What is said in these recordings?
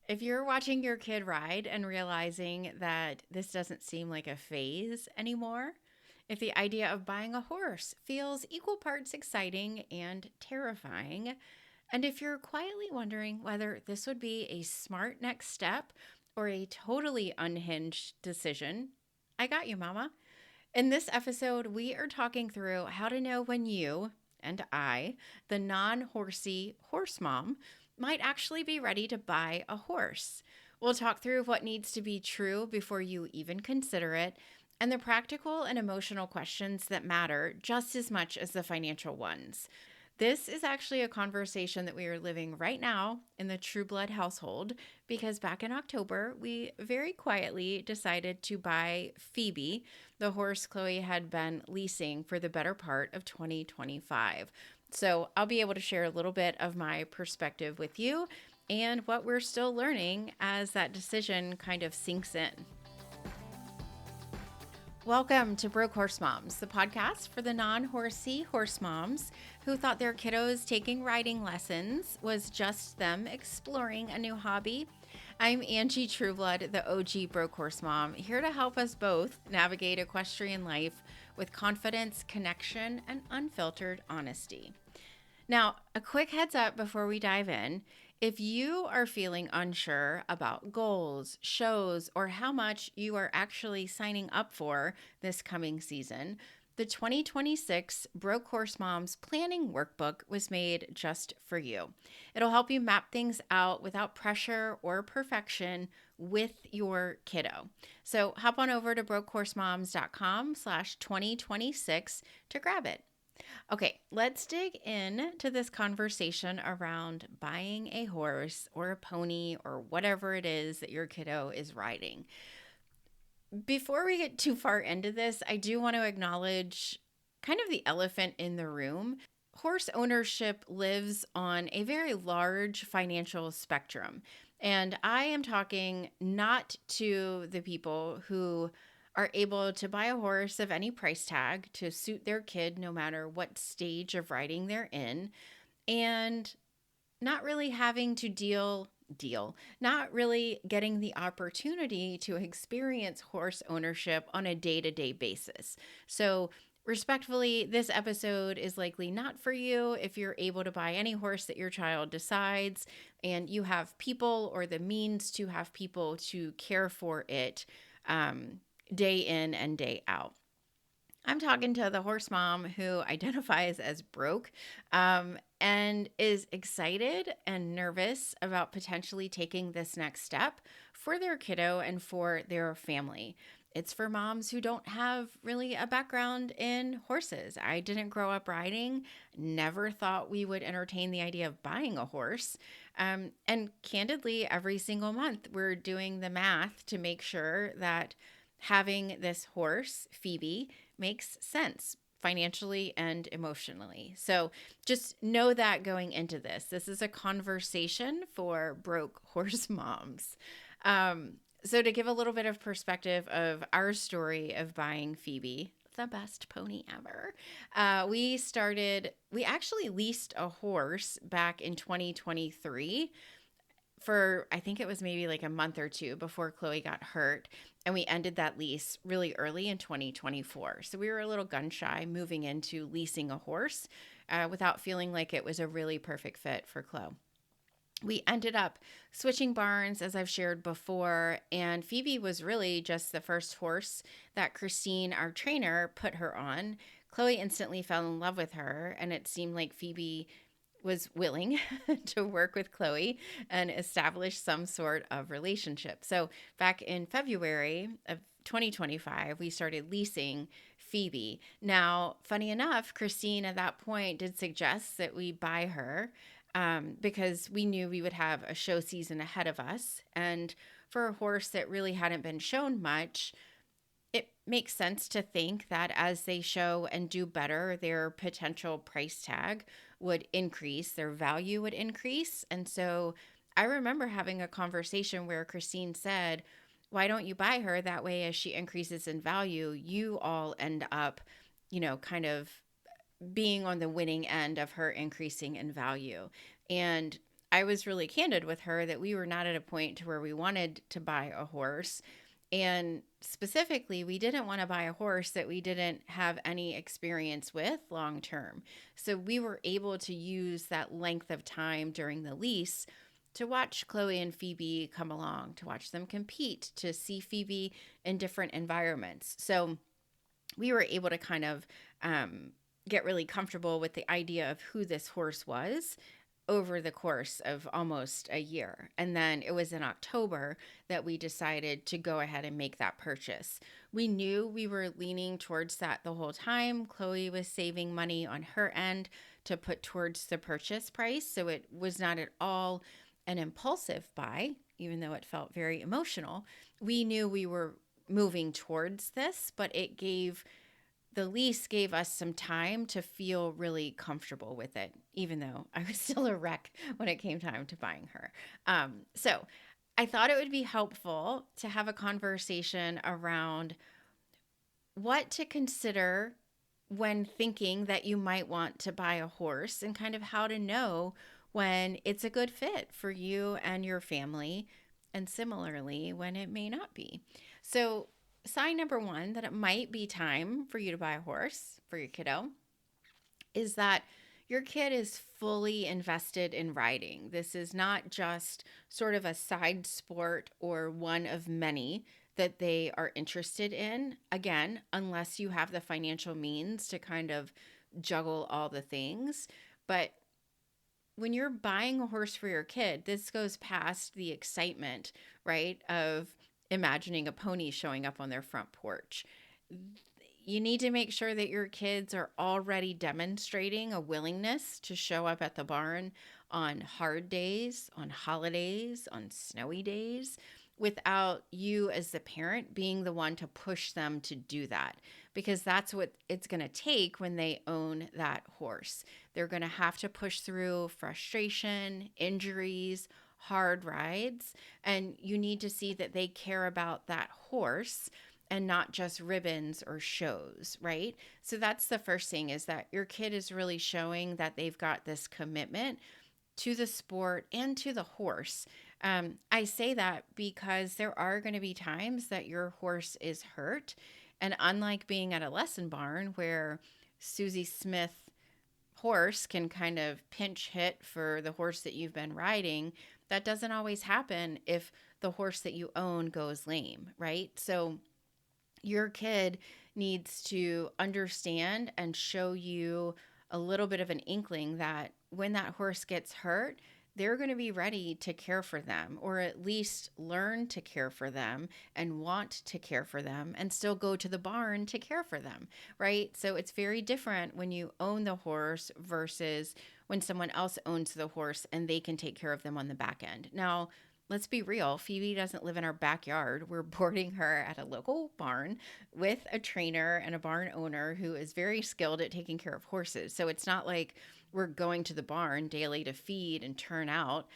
If you're watching your kid ride and realizing that this doesn't seem like a phase anymore, if the idea of buying a horse feels equal parts exciting and terrifying, and if you're quietly wondering whether this would be a smart next step or a totally unhinged decision, I got you, Mama. In this episode, we are talking through how to know when you and I, the non horsey horse mom, might actually be ready to buy a horse. We'll talk through what needs to be true before you even consider it and the practical and emotional questions that matter just as much as the financial ones. This is actually a conversation that we are living right now in the True Blood household because back in October, we very quietly decided to buy Phoebe, the horse Chloe had been leasing for the better part of 2025. So I'll be able to share a little bit of my perspective with you and what we're still learning as that decision kind of sinks in. Welcome to Broke Horse Moms, the podcast for the non-horsey horse moms who thought their kiddos taking riding lessons was just them exploring a new hobby. I'm Angie Trueblood, the OG Broke Horse Mom, here to help us both navigate equestrian life with confidence, connection, and unfiltered honesty. Now, a quick heads up before we dive in. If you are feeling unsure about goals, shows, or how much you are actually signing up for this coming season, the 2026 Broke Horse Moms Planning Workbook was made just for you. It'll help you map things out without pressure or perfection with your kiddo. So hop on over to brokehorsemoms.com/2026 to grab it. Okay, let's dig in to this conversation around buying a horse or a pony or whatever it is that your kiddo is riding. Before we get too far into this, I do want to acknowledge kind of the elephant in the room. Horse ownership lives on a very large financial spectrum. And I am talking not to the people who are able to buy a horse of any price tag to suit their kid no matter what stage of riding they're in, and not really having to not really getting the opportunity to experience horse ownership on a day-to-day basis. So respectfully, this episode is likely not for you if you're able to buy any horse that your child decides and you have people or the means to have people to care for it day in and day out. I'm talking to the horse mom who identifies as broke and is excited and nervous about potentially taking this next step for their kiddo and for their family. It's for moms who don't have really a background in horses. I didn't grow up riding, never thought we would entertain the idea of buying a horse. And candidly, every single month, we're doing the math to make sure that having this horse, Phoebe, makes sense financially and emotionally. So just know that going into this. This is a conversation for broke horse moms. So to give a little bit of perspective of our story of buying Phoebe, the best pony ever, we actually leased a horse back in 2023 for, I think it was maybe like a month or two before Chloe got hurt. And we ended that lease really early in 2024. So we were a little gun shy moving into leasing a horse without feeling like it was a really perfect fit for Chloe. We ended up switching barns, as I've shared before, and Phoebe was really just the first horse that Christine, our trainer, put her on. Chloe instantly fell in love with her, and it seemed like Phoebe was willing to work with Chloe and establish some sort of relationship. So back in February of 2025, we started leasing Phoebe. Now, funny enough, Christine at that point did suggest that we buy her because we knew we would have a show season ahead of us. And for a horse that really hadn't been shown much, it makes sense to think that as they show and do better, their potential price tag would increase, their value would increase. And so I remember having a conversation where Christine said, why don't you buy her? That way, as she increases in value, you all end up, kind of being on the winning end of her increasing in value. And I was really candid with her that we were not at a point to where we wanted to buy a horse. And specifically, we didn't want to buy a horse that we didn't have any experience with long term. So we were able to use that length of time during the lease to watch Chloe and Phoebe come along, to watch them compete, to see Phoebe in different environments. So we were able to kind of get really comfortable with the idea of who this horse was over the course of almost a year. And then it was in October that we decided to go ahead and make that purchase. We knew we were leaning towards that the whole time. Chloe was saving money on her end to put towards the purchase price. So it was not at all an impulsive buy, even though it felt very emotional. We knew we were moving towards this, but the lease gave us some time to feel really comfortable with it, even though I was still a wreck when it came time to buying her. So I thought it would be helpful to have a conversation around what to consider when thinking that you might want to buy a horse and kind of how to know when it's a good fit for you and your family, and similarly when it may not be. So, sign number one that it might be time for you to buy a horse for your kiddo is that your kid is fully invested in riding. This is not just sort of a side sport or one of many that they are interested in. Again, unless you have the financial means to kind of juggle all the things. But when you're buying a horse for your kid, this goes past the excitement, right, of imagining a pony showing up on their front porch. You need to make sure that your kids are already demonstrating a willingness to show up at the barn on hard days, on holidays, on snowy days, without you as the parent being the one to push them to do that. Because that's what it's going to take when they own that horse. They're going to have to push through frustration, injuries, hard rides, and you need to see that they care about that horse and not just ribbons or shows, right? So that's the first thing, is that your kid is really showing that they've got this commitment to the sport and to the horse. I say that because there are going to be times that your horse is hurt. And unlike being at a lesson barn where Susie Smith horse can kind of pinch hit for the horse that you've been riding, that doesn't always happen if the horse that you own goes lame, right? So your kid needs to understand and show you a little bit of an inkling that when that horse gets hurt, they're going to be ready to care for them, or at least learn to care for them and want to care for them and still go to the barn to care for them, right? So it's very different when you own the horse versus when someone else owns the horse and they can take care of them on the back end. Now, let's be real. Phoebe doesn't live in our backyard. We're boarding her at a local barn with a trainer and a barn owner who is very skilled at taking care of horses. So it's not like we're going to the barn daily to feed and turn out.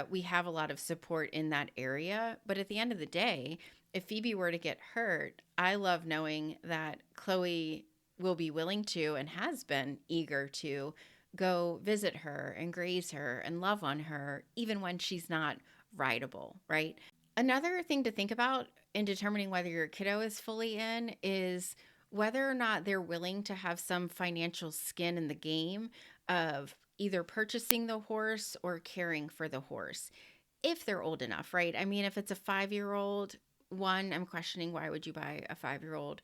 We have a lot of support in that area. But at the end of the day, if Phoebe were to get hurt, I love knowing that Chloe will be willing to and has been eager to go visit her and graze her and love on her, even when she's not rideable, right? Another thing to think about in determining whether your kiddo is fully in is whether or not they're willing to have some financial skin in the game of either purchasing the horse or caring for the horse, if they're old enough, right? I mean, if it's a 5-year-old, one, I'm questioning why would you buy a 5-year-old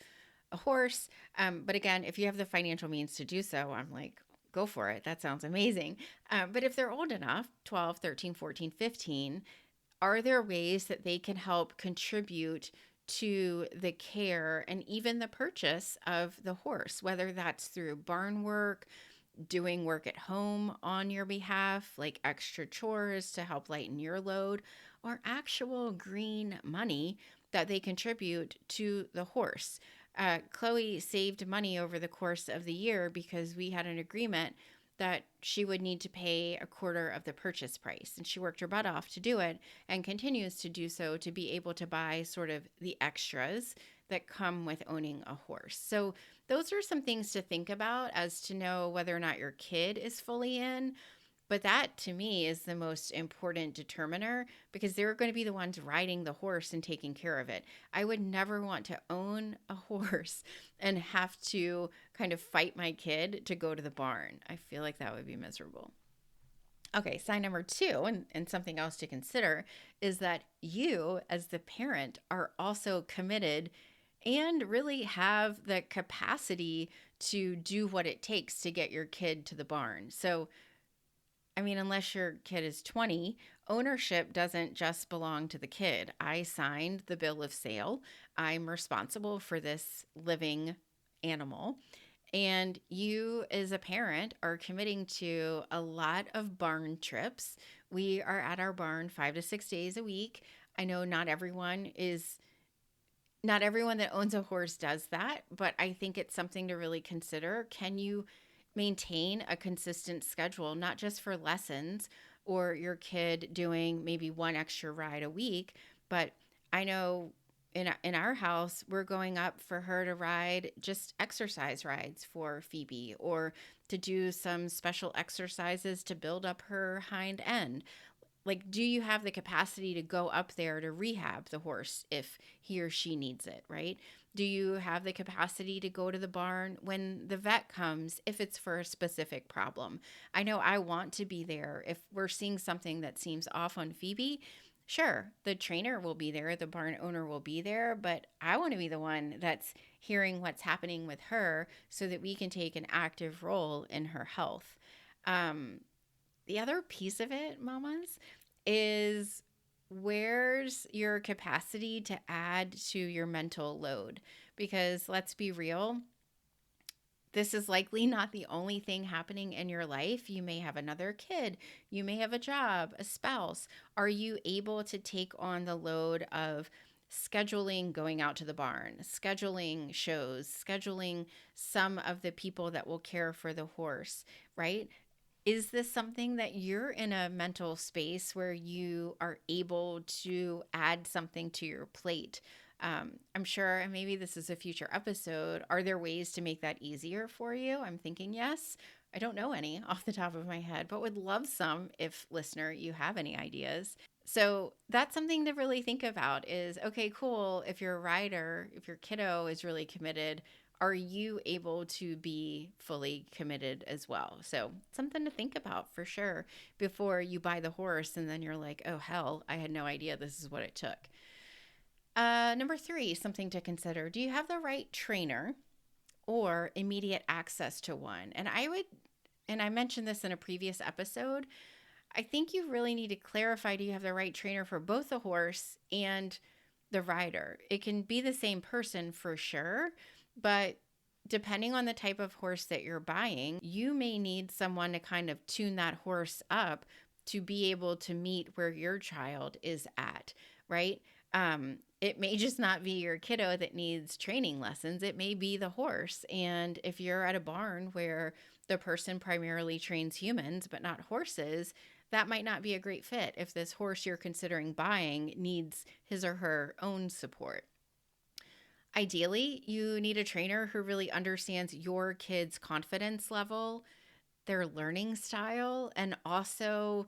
a horse? But again, if you have the financial means to do so, I'm like, go for it. That sounds amazing. But if they're old enough, 12, 13, 14, 15, are there ways that they can help contribute to the care and even the purchase of the horse, whether that's through barn work, doing work at home on your behalf, like extra chores to help lighten your load, or actual green money that they contribute to the horse. Chloe saved money over the course of the year because we had an agreement that she would need to pay a quarter of the purchase price. And she worked her butt off to do it and continues to do so to be able to buy sort of the extras that come with owning a horse. So those are some things to think about as to know whether or not your kid is fully in. But that to me is the most important determiner because they're going to be the ones riding the horse and taking care of it. I would never want to own a horse and have to kind of fight my kid to go to the barn. I feel like that would be miserable. Okay, sign number two, and something else to consider is that you, as the parent, are also committed and really have the capacity to do what it takes to get your kid to the barn. So, I mean, unless your kid is 20, ownership doesn't just belong to the kid. I signed the bill of sale. I'm responsible for this living animal. And you, as a parent, are committing to a lot of barn trips. We are at our barn 5 to 6 days a week. I know not everyone that owns a horse does that, but I think it's something to really consider. Can you maintain a consistent schedule, not just for lessons or your kid doing maybe one extra ride a week, but I know in our house, we're going up for her to ride just exercise rides for Phoebe or to do some special exercises to build up her hind end. Like, do you have the capacity to go up there to rehab the horse if he or she needs it, right? Do you have the capacity to go to the barn when the vet comes if it's for a specific problem? I know I want to be there. If we're seeing something that seems off on Phoebe, sure, the trainer will be there, the barn owner will be there, but I want to be the one that's hearing what's happening with her so that we can take an active role in her health. Um, the other piece of it, mamas, is where's your capacity to add to your mental load? Because let's be real, this is likely not the only thing happening in your life. You may have another kid, you may have a job, a spouse. Are you able to take on the load of scheduling going out to the barn, scheduling shows, scheduling some of the people that will care for the horse, right? Is this something that you're in a mental space where you are able to add something to your plate? I'm sure, and maybe this is a future episode. Are there ways to make that easier for you? I'm thinking yes. I don't know any off the top of my head, but would love some if, listener, you have any ideas. So that's something to really think about is okay, cool. If you're a rider, if your kiddo is really committed, are you able to be fully committed as well? So something to think about for sure before you buy the horse and then you're like, oh, hell, I had no idea this is what it took. Number three, something to consider. Do you have the right trainer or immediate access to one? And I mentioned this in a previous episode, I think you really need to clarify, do you have the right trainer for both the horse and the rider? It can be the same person for sure, but depending on the type of horse that you're buying, you may need someone to kind of tune that horse up to be able to meet where your child is at, right? It may just not be your kiddo that needs training lessons. It may be the horse. And if you're at a barn where the person primarily trains humans but not horses, that might not be a great fit if this horse you're considering buying needs his or her own support. Ideally, you need a trainer who really understands your kid's confidence level, their learning style, and also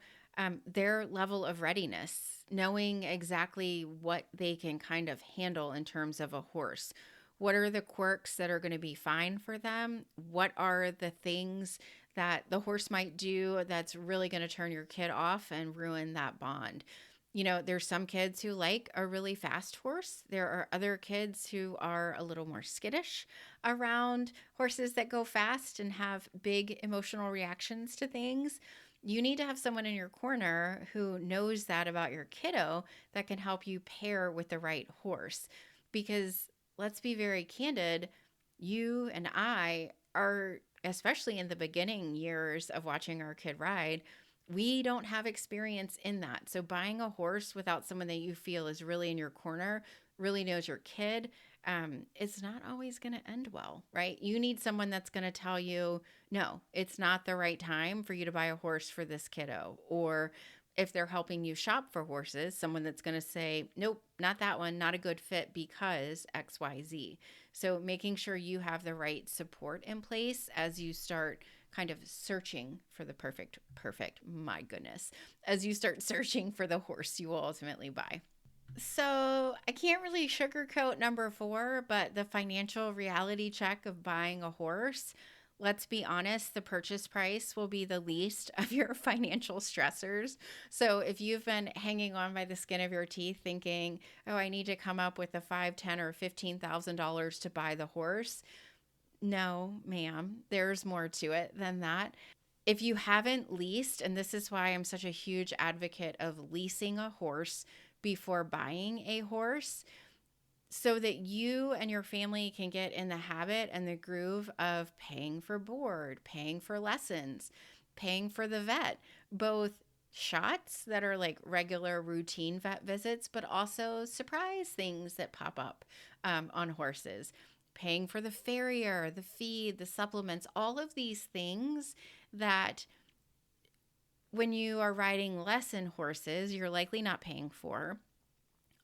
their level of readiness, knowing exactly what they can kind of handle in terms of a horse. What are the quirks that are going to be fine for them? What are the things that the horse might do that's really going to turn your kid off and ruin that bond? You know, there's some kids who like a really fast horse. There are other kids who are a little more skittish around horses that go fast and have big emotional reactions to things. You need to have someone in your corner who knows that about your kiddo that can help you pair with the right horse. Because let's be very candid, you and I are, especially in the beginning years of watching our kid ride, we don't have experience in that. So buying a horse without someone that you feel is really in your corner, really knows your kid, it's not always going to end well, right? You need someone that's going to tell you, no, it's not the right time for you to buy a horse for this kiddo. Or if they're helping you shop for horses, someone that's going to say, nope, not that one, not a good fit because XYZ. So making sure you have the right support in place as you start kind of searching for the perfect, my goodness, as you start searching for the horse you will ultimately buy. So I can't really sugarcoat number 4, but the financial reality check of buying a horse. Let's be honest, the purchase price will be the least of your financial stressors. So if you've been hanging on by the skin of your teeth thinking, oh, I need to come up with the $5, 10, or $15,000 to buy the horse. No, ma'am, there's more to it than that. If you haven't leased, and this is why I'm such a huge advocate of leasing a horse before buying a horse, so that you and your family can get in the habit and the groove of paying for board, paying for lessons, paying for the vet, both shots that are like regular routine vet visits, but also surprise things that pop up on horses, paying for the farrier, the feed, the supplements, all of these things that when you are riding lesson horses, you're likely not paying for.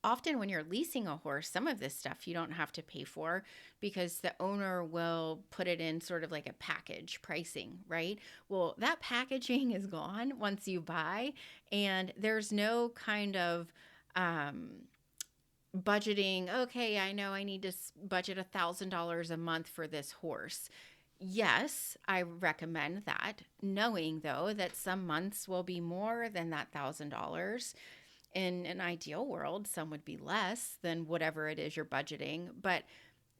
Often when you're leasing a horse, some of this stuff you don't have to pay for because the owner will put it in sort of like a package pricing, right? Well, that packaging is gone once you buy, and there's no kind of budgeting. Okay, I know I need to budget $1,000 a month for this horse. Yes, I recommend that, knowing though that some months will be more than that $1,000. In an ideal world, some would be less than whatever it is you're budgeting. But,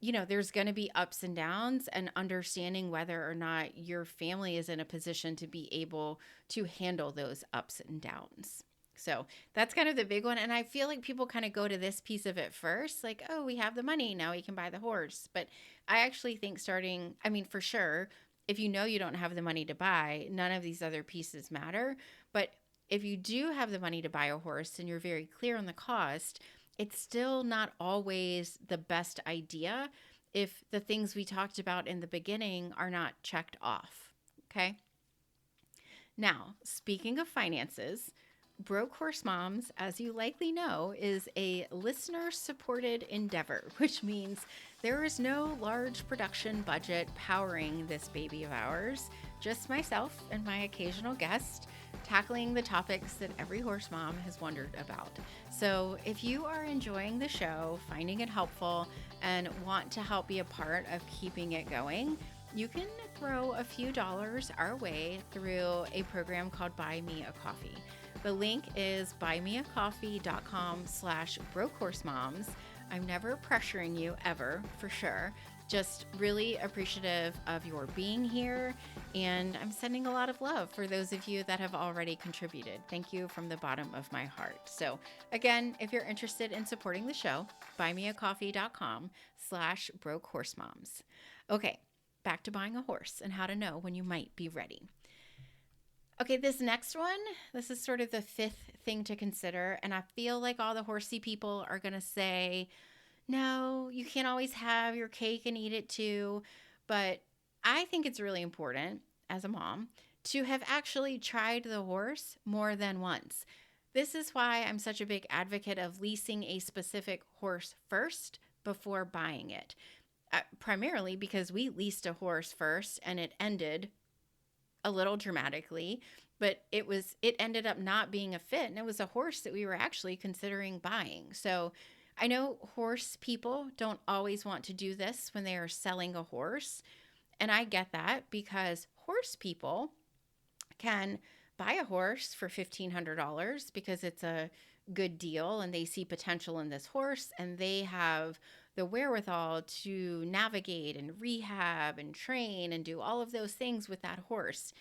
there's going to be ups and downs, and understanding whether or not your family is in a position to be able to handle those ups and downs. So that's kind of the big one. And I feel like people kind of go to this piece of it first, like, oh, we have the money, now we can buy the horse. But I actually think for sure, if you don't have the money to buy, none of these other pieces matter. But if you do have the money to buy a horse and you're very clear on the cost, it's still not always the best idea if the things we talked about in the beginning are not checked off. Okay. Now, speaking of finances, Broke Horse Moms, as you likely know, is a listener-supported endeavor, which means there is no large production budget powering this baby of ours, just myself and my occasional guest tackling the topics that every horse mom has wondered about. So if you are enjoying the show, finding it helpful, and want to help be a part of keeping it going, you can throw a few dollars our way through a program called Buy Me a Coffee. The link is buymeacoffee.com/brokehorsemoms. I'm never pressuring you ever, for sure. Just really appreciative of your being here. And I'm sending a lot of love for those of you that have already contributed. Thank you from the bottom of my heart. So again, if you're interested in supporting the show, buymeacoffee.com/brokehorsemoms. Okay, back to buying a horse and how to know when you might be ready. Okay, this next one, this is sort of the 5th thing to consider. And I feel like all the horsey people are going to say, no, you can't always have your cake and eat it too. But I think it's really important as a mom to have actually tried the horse more than once. This is why I'm such a big advocate of leasing a specific horse first before buying it. Primarily because we leased a horse first and it ended a little dramatically, but it ended up not being a fit, and it was a horse that we were actually considering buying. So I know horse people don't always want to do this when they are selling a horse, and I get that because horse people can buy a horse for $1,500 because it's a good deal and they see potential in this horse and they have the wherewithal to navigate and rehab and train and do all of those things with that horse.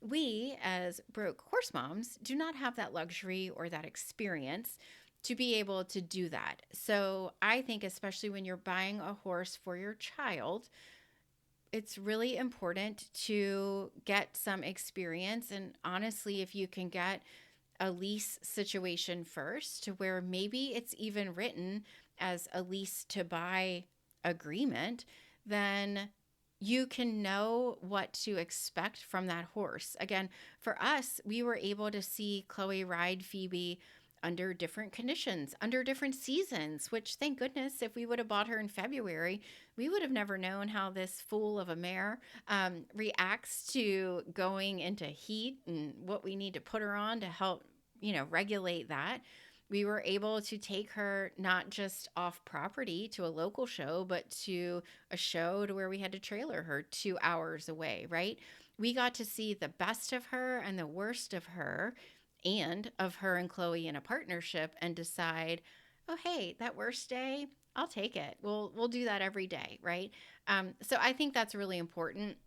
We, as broke horse moms, do not have that luxury or that experience to be able to do that. So I think especially when you're buying a horse for your child, it's really important to get some experience. And honestly, if you can get a lease situation first to where maybe it's even written as a lease to buy agreement, then you can know what to expect from that horse. Again, for us, we were able to see Chloe ride Phoebe under different conditions, under different seasons, which thank goodness, if we would have bought her in February, we would have never known how this fool of a mare reacts to going into heat and what we need to put her on to help, regulate that. We were able to take her not just off property to a local show, but to a show to where we had to trailer her 2 hours away, right? We got to see the best of her and the worst of her and of her and Chloe in a partnership and decide, oh, hey, that worst day, I'll take it. We'll do that every day, right? So I think that's really important.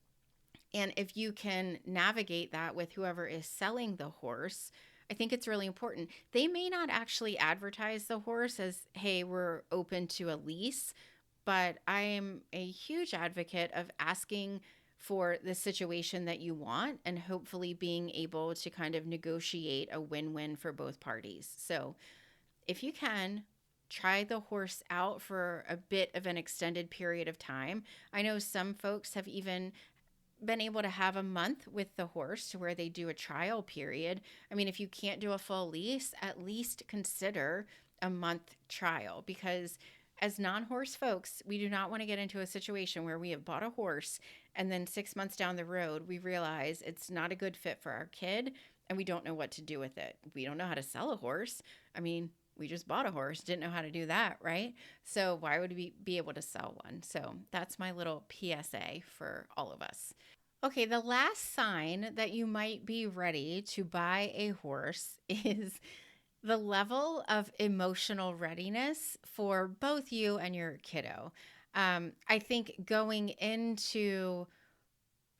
And if you can navigate that with whoever is selling the horse, I think it's really important. They may not actually advertise the horse as, hey, we're open to a lease, but I am a huge advocate of asking for the situation that you want and hopefully being able to kind of negotiate a win-win for both parties. So if you can, try the horse out for a bit of an extended period of time. I know some folks have even been able to have a month with the horse to where they do a trial period. I mean, if you can't do a full lease, at least consider a month trial, because as non-horse folks, we do not want to get into a situation where we have bought a horse and then 6 months down the road, we realize it's not a good fit for our kid and we don't know what to do with it. We don't know how to sell a horse. I mean, we just bought a horse, didn't know how to do that, right? So why would we be able to sell one? So that's my little PSA for all of us. Okay, the last sign that you might be ready to buy a horse is the level of emotional readiness for both you and your kiddo. I think going into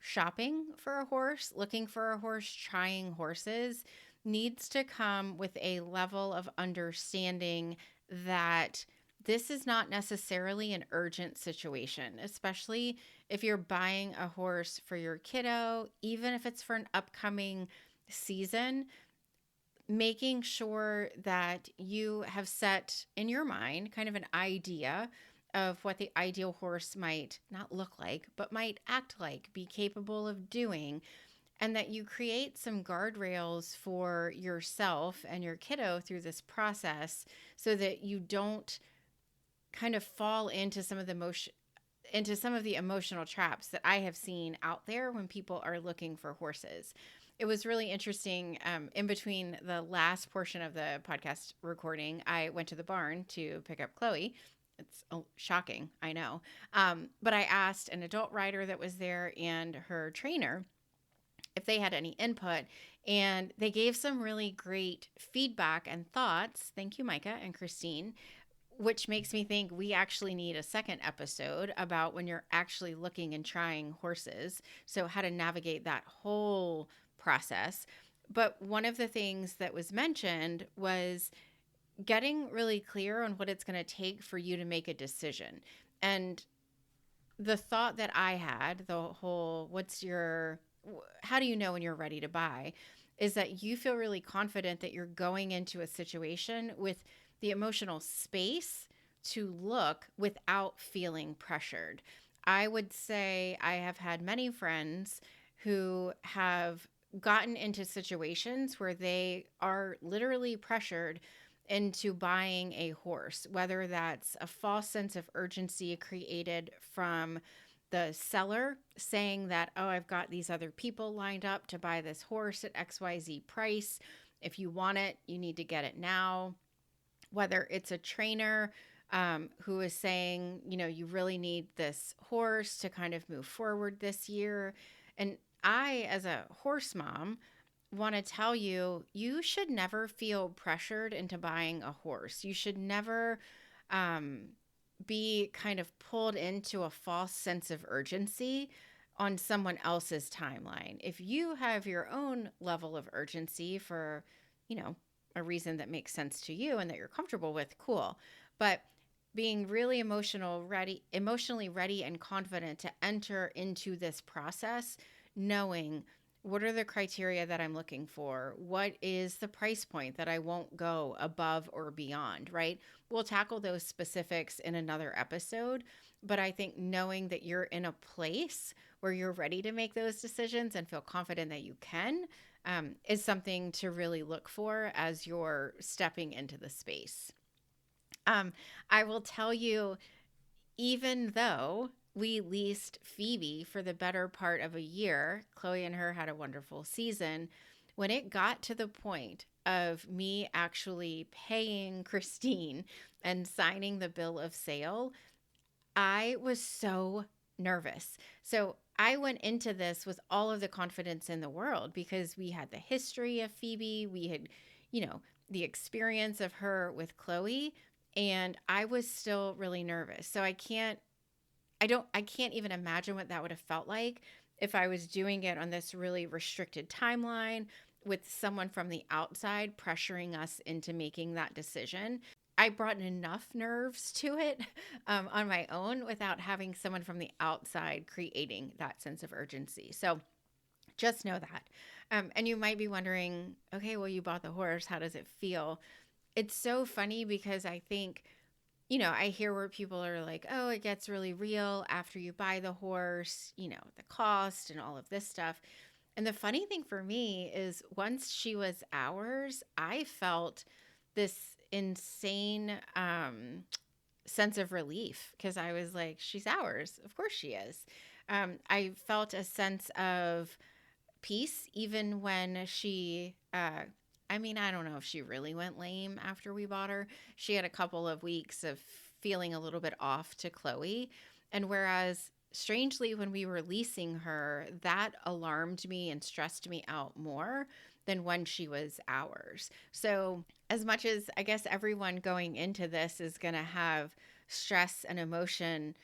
shopping for a horse, looking for a horse, trying horses needs to come with a level of understanding that this is not necessarily an urgent situation, especially if you're buying a horse for your kiddo, even if it's for an upcoming season. Making sure that you have set in your mind kind of an idea of what the ideal horse might not look like, but might act like, be capable of doing, and that you create some guardrails for yourself and your kiddo through this process so that you don't kind of fall into some of the emotional traps that I have seen out there when people are looking for horses. It was really interesting. In between the last portion of the podcast recording, I went to the barn to pick up Chloe. It's shocking, I know. But I asked an adult rider that was there and her trainer if they had any input, and they gave some really great feedback and thoughts. Thank you, Micah and Christine, which makes me think we actually need a second episode about when you're actually looking and trying horses. So how to navigate that whole process. But one of the things that was mentioned was getting really clear on what it's going to take for you to make a decision. And the thought that I had, the whole, how do you know when you're ready to buy, is that you feel really confident that you're going into a situation with the emotional space to look without feeling pressured. I would say I have had many friends who have gotten into situations where they are literally pressured into buying a horse, whether that's a false sense of urgency created from the seller saying that, oh, I've got these other people lined up to buy this horse at XYZ price. If you want it, you need to get it now. Whether it's a trainer who is saying, you really need this horse to kind of move forward this year. And I, as a horse mom, want to tell you, you should never feel pressured into buying a horse. You should never be kind of pulled into a false sense of urgency on someone else's timeline. If you have your own level of urgency for, a reason that makes sense to you and that you're comfortable with, cool. But being really emotionally ready and confident to enter into this process, knowing what are the criteria that I'm looking for? What is the price point that I won't go above or beyond, right? We'll tackle those specifics in another episode, but I think knowing that you're in a place where you're ready to make those decisions and feel confident that you can, is something to really look for as you're stepping into the space. I will tell you, even though we leased Phoebe for the better part of a year, Chloe and her had a wonderful season. When it got to the point of me actually paying Christine and signing the bill of sale, I was so nervous. So I went into this with all of the confidence in the world because we had the history of Phoebe. We had, the experience of her with Chloe, and I was still really nervous. So I can't even imagine what that would have felt like if I was doing it on this really restricted timeline with someone from the outside pressuring us into making that decision. I brought enough nerves to it on my own without having someone from the outside creating that sense of urgency. So just know that. And you might be wondering, okay, well, you bought the horse. How does it feel? It's so funny because I think, I hear where people are like, oh, it gets really real after you buy the horse, the cost and all of this stuff. And the funny thing for me is once she was ours, I felt this insane sense of relief because I was like, she's ours. Of course she is. I felt a sense of peace even when she, I don't know if she really went lame after we bought her. She had a couple of weeks of feeling a little bit off to Chloe. And whereas strangely, when we were leasing her, that alarmed me and stressed me out more than when she was ours. So, as much as I guess everyone going into this is going to have stress and emotion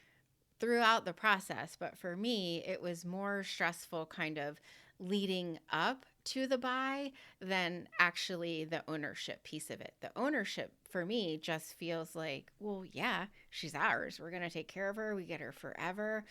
throughout the process, but for me, it was more stressful kind of leading up to the buy than actually the ownership piece of it. The ownership for me just feels like, well, yeah, she's ours. We're going to take care of her. We get her forever.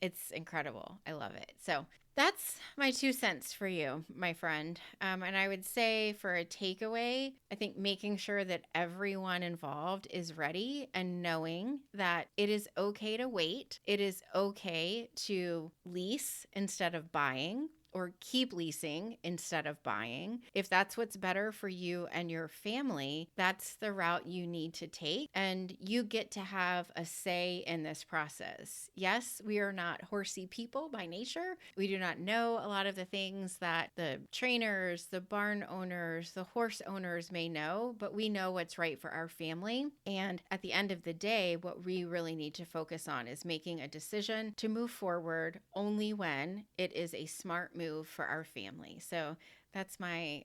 It's incredible. I love it. So that's my 2 cents for you, my friend. And I would say for a takeaway, I think making sure that everyone involved is ready and knowing that it is okay to wait. It is okay to lease instead of buying, or keep leasing instead of buying. If that's what's better for you and your family, that's the route you need to take. And you get to have a say in this process. Yes, we are not horsey people by nature. We do not know a lot of the things that the trainers, the barn owners, the horse owners may know, but we know what's right for our family. And at the end of the day, what we really need to focus on is making a decision to move forward only when it is a smart move for our family. So that's my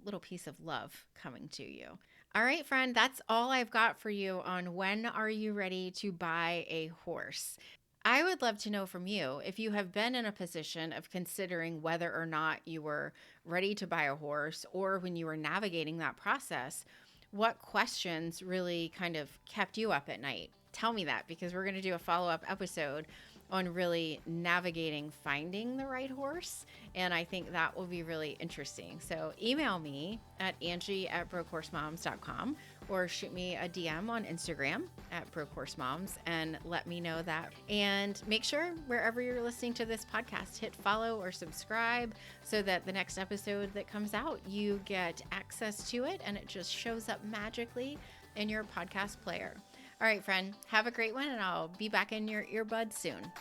little piece of love coming to you. All right, friend, that's all I've got for you on when are you ready to buy a horse. I would love to know from you if you have been in a position of considering whether or not you were ready to buy a horse, or when you were navigating that process, what questions really kind of kept you up at night. Tell me that, because we're going to do a follow-up episode on really navigating finding the right horse. And I think that will be really interesting. So email me at Angie@BrokeHorseMoms.com, or shoot me a DM on Instagram at BrokeHorseMoms and let me know that. And make sure wherever you're listening to this podcast, hit follow or subscribe so that the next episode that comes out, you get access to it and it just shows up magically in your podcast player. All right, friend, have a great one, and I'll be back in your earbuds soon.